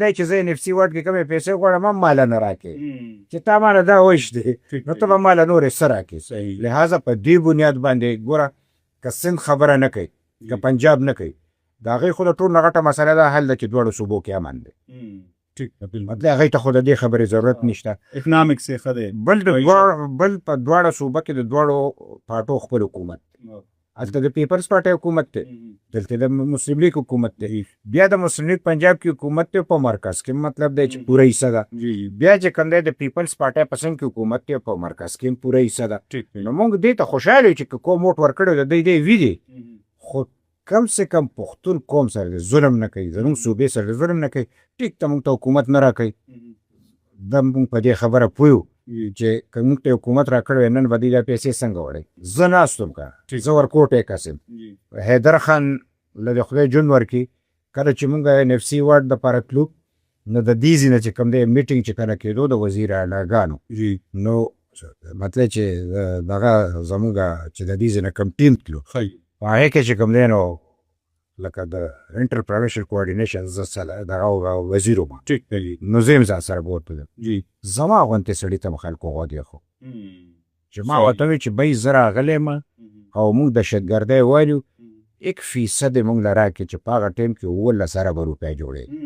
دی چې زه NFC واټ کې کومې پیسې غواړم هم ماله نه راکړې چې تا ماله دا ویش دی نو ته به ماله نورې څه راکړې لهذا په دې بنیاد باندې ګوره که سند خبره نه کوي که پنجاب نه کوي د هغې خو د ټول نه غټه مسله دا حل ده چې دواړو صوبو کې امن دی مطلب هغې ته خو د دې خبرې ضرورت نشته اکنامکس یې ښه دی بل په دواړه صوبه کې د دواړو پارټو خپل حکومت هلته د پیپلز پارټۍ حکومت دی دلته د مسلم لیگ حکومت دی بیا د مسلم لیگ پنجاب کې حکومت دی په مرکز کې مطلب دی چې پوره حصه ده بیا چې کوم دی د پیپلز پارټۍ په څنګ کې حکومت دی په مرکز کې هم پوره حصه ده نو موږ دې ته خوشحاله یو چې که کوم ووټ ورکړی د دی وي دی خو کم سے کم پښتون قوم سره ظلم نه کوي زموږ صوبې سره ظلم نه کوي ټیک ته موږ ته حکومت نه راکوي دا موږ په دې خبره پوه یو چې که موږ ته حکومت راکړی نن به دوی دا پیسې څنګه وړی زه ناست یم که زه ورکوټی کس یم حیدر خان له د خدای ژوند ورکړي کله چې موږ NFC واټ دپاره تلو نو د دې ځای نه چې کوم دی میټینګ چې کله کېدو د وزیر اعلیګانو نو مطلب چې دغه زموږ چې د دې ځای نه کوم ټیم تلو په هغې کې چې کوم دی نو لکه د انټر پروینشل کوارډینیشن زه دغه وزیر وم نو زه یم ځان سره بوتلم زما غوندې سړي ته خلکو غوږ ایښو چې ما ورته وویل چې بی زه راغلی یم او موږ دهشتګردۍ وایو 1% موږ له راکړي چې په هغه ټایم کې 11 اربه روپۍ جوړېږي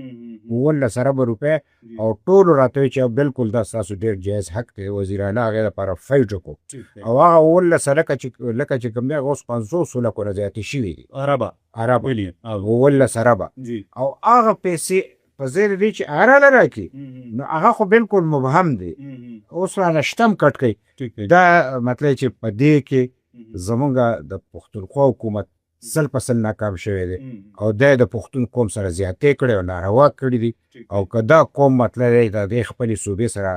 11 اربه روپۍ او ټولو راته وایي چې بالکل دا ستاسو ډېر جایز حق دی وزیر اعلی هغې دپاره فایټ وکړو او هغه 11 لکه چې کوم دی هغه اوس 500 لکو نه زیاتې شوي دي اربه 11 اربه او هغه پیسې په ځای دی چې هغه راله راکړي نو هغه خو بالکل مبهم دی اوس رانه شتم کټ کوي دا مطلب چې په دې کې زمونږ د پښتونخوا حکومت 100% ناکام شوی دی او دی د پښتون قوم سره زیاتې کړی او ناروا کړي دي او که دا قوم مطلب دی د دې خپلې صوبې سره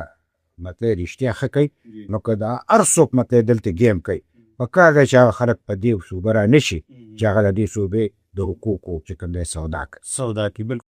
مطلب رښتیا ښه کوي نو که دا هر څوک مطلب دلته ګیم کوي په کار دی چې هغه خلک په دې صوبه را نه شي چې هغه د دې صوبې د حقوقو چې کوم دی سودا کوي